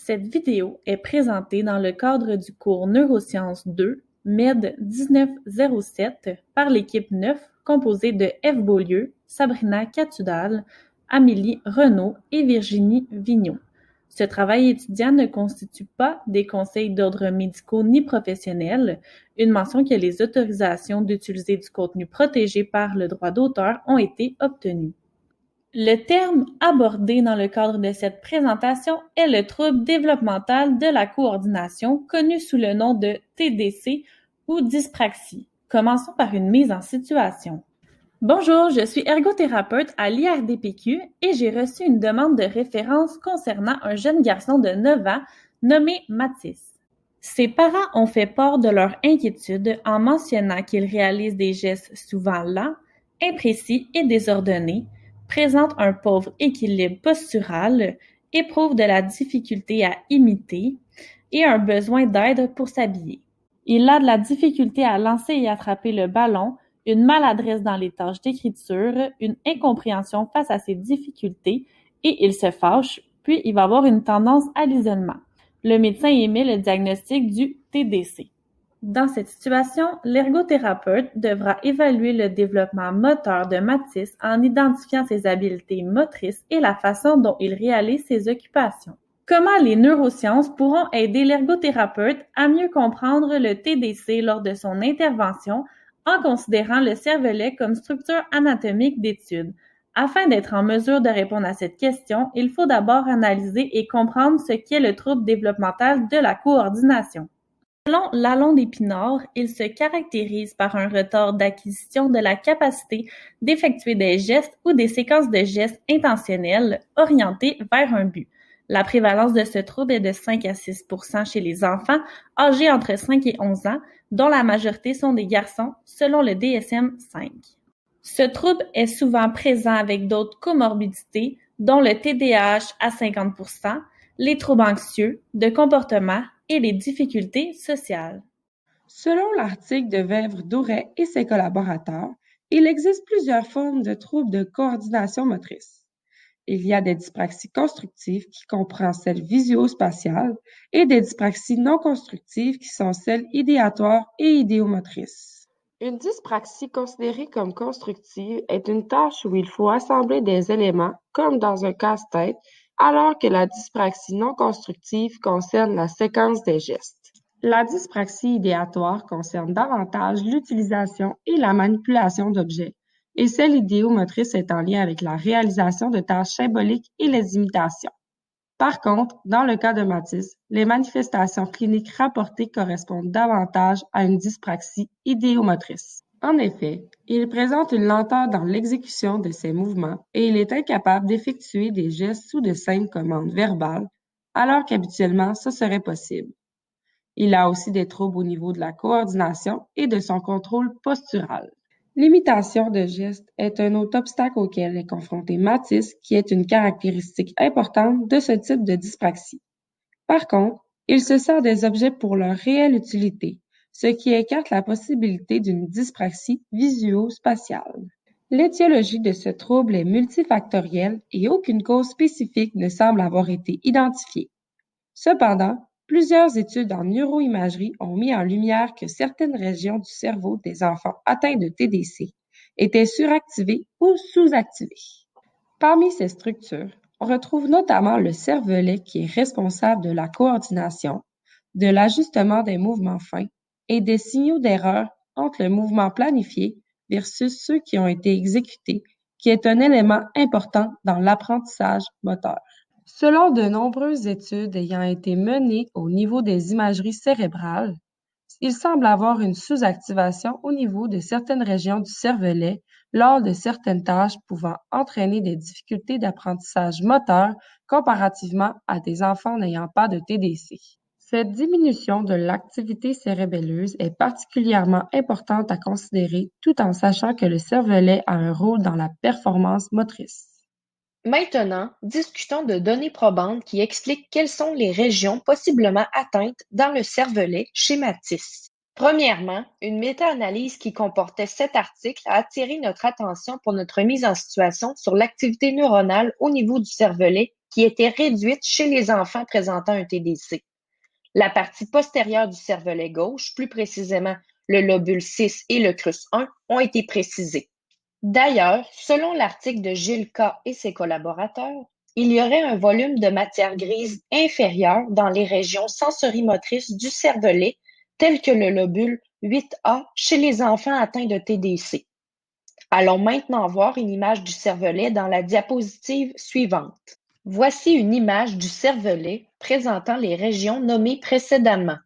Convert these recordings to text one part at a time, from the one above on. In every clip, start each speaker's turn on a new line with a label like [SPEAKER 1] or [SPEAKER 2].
[SPEAKER 1] Cette vidéo est présentée dans le cadre du cours Neurosciences 2, MED 1907 par l'équipe 9 composée de Ève Beaulieu, Sabrina Catudal, Amélie Renaud et Virginie Vigneault. Ce travail étudiant ne constitue pas des conseils d'ordre médicaux ni professionnels, une mention que les autorisations d'utiliser du contenu protégé par le droit d'auteur ont été obtenues. Le terme abordé dans le cadre de cette présentation est le trouble développemental de la coordination, connu sous le nom de TDC ou dyspraxie. Commençons par une mise en situation. Bonjour, je suis ergothérapeute à l'IRDPQ et j'ai reçu une demande de référence concernant un jeune garçon de 9 ans nommé Mathis. Ses parents ont fait part de leur inquiétude en mentionnant qu'il réalise des gestes souvent lents, imprécis et désordonnés, présente un pauvre équilibre postural, éprouve de la difficulté à imiter et un besoin d'aide pour s'habiller. Il a de la difficulté à lancer et attraper le ballon, une maladresse dans les tâches d'écriture, une incompréhension face à ses difficultés et il se fâche, puis il va avoir une tendance à l'isolement. Le médecin émet le diagnostic du TDC. Dans cette situation, l'ergothérapeute devra évaluer le développement moteur de Mathis en identifiant ses habiletés motrices et la façon dont il réalise ses occupations. Comment les neurosciences pourront aider l'ergothérapeute à mieux comprendre le TDC lors de son intervention en considérant le cervelet comme structure anatomique d'étude? Afin d'être en mesure de répondre à cette question, il faut d'abord analyser et comprendre ce qu'est le trouble développemental de la coordination. Selon Lalonde et Pinard, il se caractérise par un retard d'acquisition de la capacité d'effectuer des gestes ou des séquences de gestes intentionnels orientés vers un but. La prévalence de ce trouble est de 5 à 6% chez les enfants âgés entre 5 et 11 ans, dont la majorité sont des garçons, selon le DSM-5. Ce trouble est souvent présent avec d'autres comorbidités, dont le TDAH à 50%, les troubles anxieux, de comportement et les difficultés sociales.
[SPEAKER 2] Selon l'article de Vèvre-Douret et ses collaborateurs, il existe plusieurs formes de troubles de coordination motrice. Il y a des dyspraxies constructives qui comprennent celles visuo-spatiales et des dyspraxies non constructives qui sont celles idéatoires et idéomotrices. Une dyspraxie considérée comme constructive est une tâche où il faut assembler des éléments comme dans un casse-tête, alors que la dyspraxie non constructive concerne la séquence des gestes. La dyspraxie idéatoire concerne davantage l'utilisation et la manipulation d'objets, et celle idéomotrice est en lien avec la réalisation de tâches symboliques et les imitations. Par contre, dans le cas de Mathis, les manifestations cliniques rapportées correspondent davantage à une dyspraxie idéomotrice. En effet, il présente une lenteur dans l'exécution de ses mouvements et il est incapable d'effectuer des gestes sous de simples commandes verbales, alors qu'habituellement ce serait possible. Il a aussi des troubles au niveau de la coordination et de son contrôle postural. L'imitation de gestes est un autre obstacle auquel est confronté Mathis, qui est une caractéristique importante de ce type de dyspraxie. Par contre, il se sert des objets pour leur réelle utilité, ce qui écarte la possibilité d'une dyspraxie visuo-spatiale. L'étiologie de ce trouble est multifactorielle et aucune cause spécifique ne semble avoir été identifiée. Cependant, plusieurs études en neuroimagerie ont mis en lumière que certaines régions du cerveau des enfants atteints de TDC étaient suractivées ou sous-activées. Parmi ces structures, on retrouve notamment le cervelet qui est responsable de la coordination, de l'ajustement des mouvements fins et des signaux d'erreur entre le mouvement planifié versus ceux qui ont été exécutés, qui est un élément important dans l'apprentissage moteur. Selon de nombreuses études ayant été menées au niveau des imageries cérébrales, il semble avoir une sous-activation au niveau de certaines régions du cervelet lors de certaines tâches pouvant entraîner des difficultés d'apprentissage moteur comparativement à des enfants n'ayant pas de TDC. Cette diminution de l'activité cérébelleuse est particulièrement importante à considérer tout en sachant que le cervelet a un rôle dans la performance motrice.
[SPEAKER 3] Maintenant, discutons de données probantes qui expliquent quelles sont les régions possiblement atteintes dans le cervelet chez Mathis. Premièrement, une méta-analyse qui comportait 7 articles a attiré notre attention pour notre mise en situation sur l'activité neuronale au niveau du cervelet qui était réduite chez les enfants présentant un TDC. La partie postérieure du cervelet gauche, plus précisément le lobule 6 et le crus 1, ont été précisés. D'ailleurs, selon l'article de Gilles K. et ses collaborateurs, il y aurait un volume de matière grise inférieur dans les régions sensorimotrices du cervelet, tel que le lobule 8A chez les enfants atteints de TDC. Allons maintenant voir une image du cervelet dans la diapositive suivante. Voici une image du cervelet présentant les régions nommées précédemment.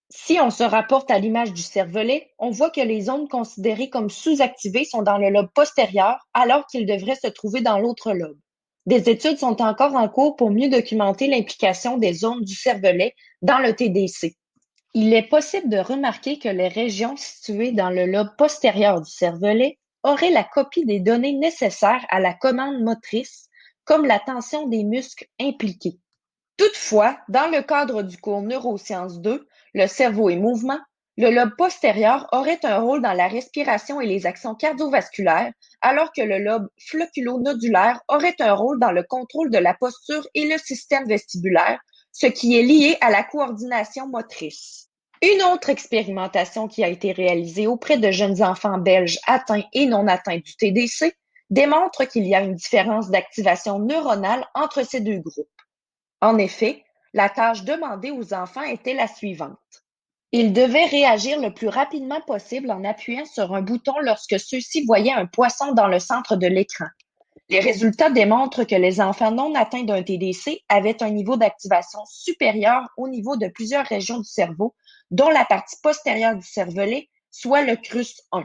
[SPEAKER 3] Si on se rapporte à l'image du cervelet, on voit que les zones considérées comme sous-activées sont dans le lobe postérieur alors qu'ils devraient se trouver dans l'autre lobe. Des études sont encore en cours pour mieux documenter l'implication des zones du cervelet dans le TDC. Il est possible de remarquer que les régions situées dans le lobe postérieur du cervelet auraient la copie des données nécessaires à la commande motrice, comme la tension des muscles impliqués. Toutefois, dans le cadre du cours Neurosciences 2, le cerveau et mouvement, le lobe postérieur aurait un rôle dans la respiration et les actions cardiovasculaires, alors que le lobe flocculo-nodulaire aurait un rôle dans le contrôle de la posture et le système vestibulaire, ce qui est lié à la coordination motrice. Une autre expérimentation qui a été réalisée auprès de jeunes enfants belges atteints et non atteints du TDC démontre qu'il y a une différence d'activation neuronale entre ces deux groupes. En effet, la tâche demandée aux enfants était la suivante. Ils devaient réagir le plus rapidement possible en appuyant sur un bouton lorsque ceux-ci voyaient un poisson dans le centre de l'écran. Les résultats démontrent que les enfants non atteints d'un TDC avaient un niveau d'activation supérieur au niveau de plusieurs régions du cerveau, dont la partie postérieure du cervelet, soit le crus 1.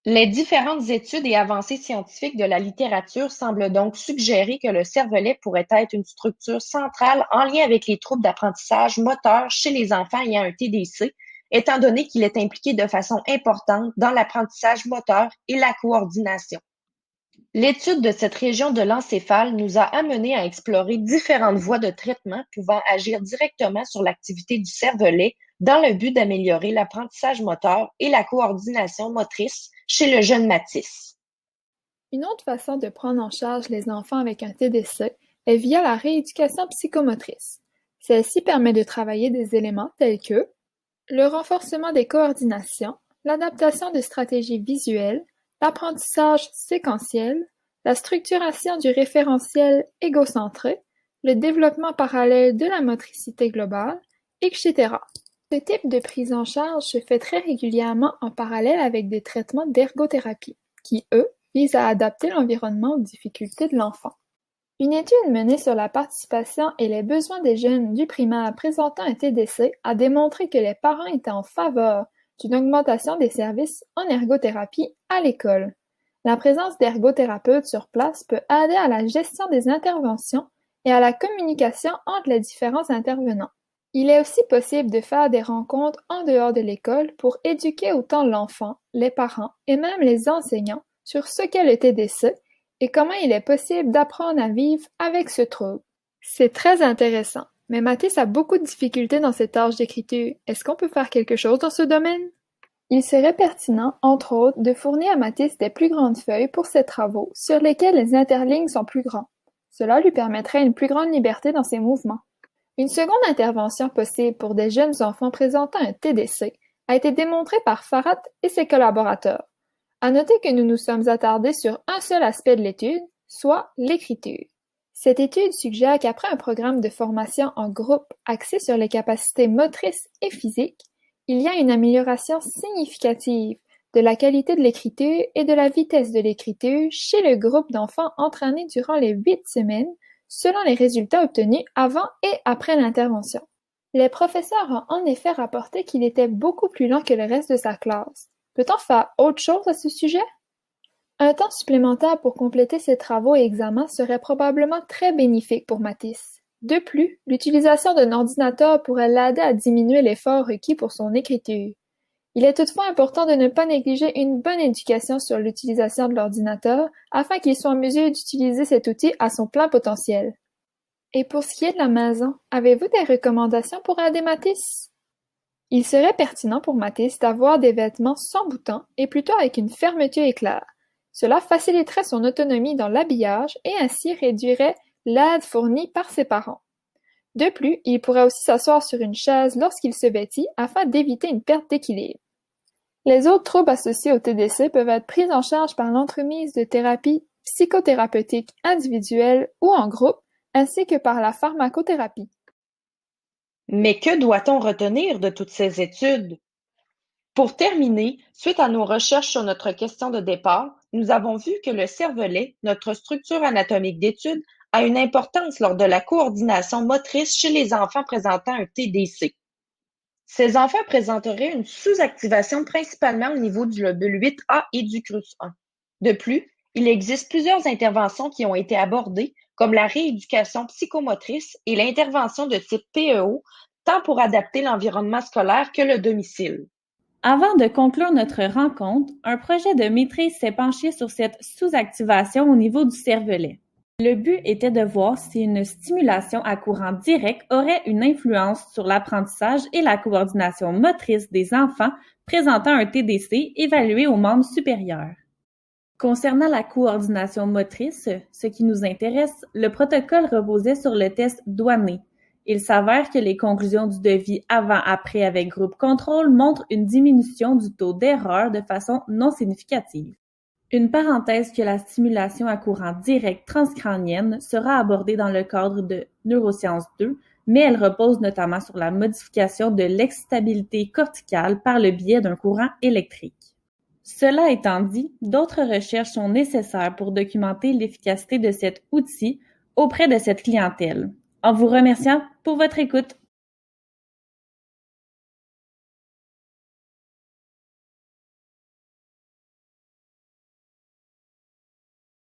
[SPEAKER 3] Les différentes études et avancées scientifiques de la littérature semblent donc suggérer que le cervelet pourrait être une structure centrale en lien avec les troubles d'apprentissage moteur chez les enfants ayant un TDC, étant donné qu'il est impliqué de façon importante dans l'apprentissage moteur et la coordination. L'étude de cette région de l'encéphale nous a amené à explorer différentes voies de traitement pouvant agir directement sur l'activité du cervelet dans le but d'améliorer l'apprentissage moteur et la coordination motrice chez le jeune Mathis.
[SPEAKER 4] Une autre façon de prendre en charge les enfants avec un TDC est via la rééducation psychomotrice. Celle-ci permet de travailler des éléments tels que le renforcement des coordinations, l'adaptation de stratégies visuelles, l'apprentissage séquentiel, la structuration du référentiel égocentré, le développement parallèle de la motricité globale, etc. Ce type de prise en charge se fait très régulièrement en parallèle avec des traitements d'ergothérapie, qui, eux, visent à adapter l'environnement aux difficultés de l'enfant. Une étude menée sur la participation et les besoins des jeunes du primaire présentant un TDC a démontré que les parents étaient en faveur d'une augmentation des services en ergothérapie à l'école. La présence d'ergothérapeutes sur place peut aider à la gestion des interventions et à la communication entre les différents intervenants. Il est aussi possible de faire des rencontres en dehors de l'école pour éduquer autant l'enfant, les parents et même les enseignants sur ce qu'est le TDC et comment il est possible d'apprendre à vivre avec ce trouble. C'est très intéressant, mais Mathis a beaucoup de difficultés dans cette tâche d'écriture. Est-ce qu'on peut faire quelque chose dans ce domaine? Il serait pertinent, entre autres, de fournir à Mathis des plus grandes feuilles pour ses travaux, sur lesquelles les interlignes sont plus grands. Cela lui permettrait une plus grande liberté dans ses mouvements. Une seconde intervention possible pour des jeunes enfants présentant un TDC a été démontrée par Farhat et ses collaborateurs. À noter que nous nous sommes attardés sur un seul aspect de l'étude, soit l'écriture. Cette étude suggère qu'après un programme de formation en groupe axé sur les capacités motrices et physiques, il y a une amélioration significative de la qualité de l'écriture et de la vitesse de l'écriture chez le groupe d'enfants entraînés durant les 8 semaines, selon les résultats obtenus avant et après l'intervention. Les professeurs ont en effet rapporté qu'il était beaucoup plus lent que le reste de sa classe. Peut-on faire autre chose à ce sujet? Un temps supplémentaire pour compléter ses travaux et examens serait probablement très bénéfique pour Mathis. De plus, l'utilisation d'un ordinateur pourrait l'aider à diminuer l'effort requis pour son écriture. Il est toutefois important de ne pas négliger une bonne éducation sur l'utilisation de l'ordinateur afin qu'il soit en mesure d'utiliser cet outil à son plein potentiel. Et pour ce qui est de la maison, avez-vous des recommandations pour aider Mathis? Il serait pertinent pour Mathis d'avoir des vêtements sans boutons et plutôt avec une fermeture éclair. Cela faciliterait son autonomie dans l'habillage et ainsi réduirait l'aide fournie par ses parents. De plus, il pourrait aussi s'asseoir sur une chaise lorsqu'il se vêtit afin d'éviter une perte d'équilibre. Les autres troubles associés au TDC peuvent être pris en charge par l'entremise de thérapies psychothérapeutiques individuelles ou en groupe, ainsi que par la pharmacothérapie.
[SPEAKER 3] Mais que doit-on retenir de toutes ces études? Pour terminer, suite à nos recherches sur notre question de départ, nous avons vu que le cervelet, notre structure anatomique d'étude, a une importance lors de la coordination motrice chez les enfants présentant un TDC. Ces enfants présenteraient une sous-activation principalement au niveau du lobule 8A et du crus 1. De plus, il existe plusieurs interventions qui ont été abordées, comme la rééducation psychomotrice et l'intervention de type PEO, tant pour adapter l'environnement scolaire que le domicile.
[SPEAKER 1] Avant de conclure notre rencontre, un projet de maîtrise s'est penché sur cette sous-activation au niveau du cervelet. Le but était de voir si une stimulation à courant direct aurait une influence sur l'apprentissage et la coordination motrice des enfants présentant un TDC évalué aux membres supérieurs. Concernant la coordination motrice, ce qui nous intéresse, le protocole reposait sur le test douané. Il s'avère que les conclusions du devis avant-après avec groupe contrôle montrent une diminution du taux d'erreur de façon non significative. Une parenthèse que la stimulation à courant direct transcrânienne sera abordée dans le cadre de Neurosciences 2, mais elle repose notamment sur la modification de l'excitabilité corticale par le biais d'un courant électrique. Cela étant dit, d'autres recherches sont nécessaires pour documenter l'efficacité de cet outil auprès de cette clientèle. En vous remerciant pour votre écoute.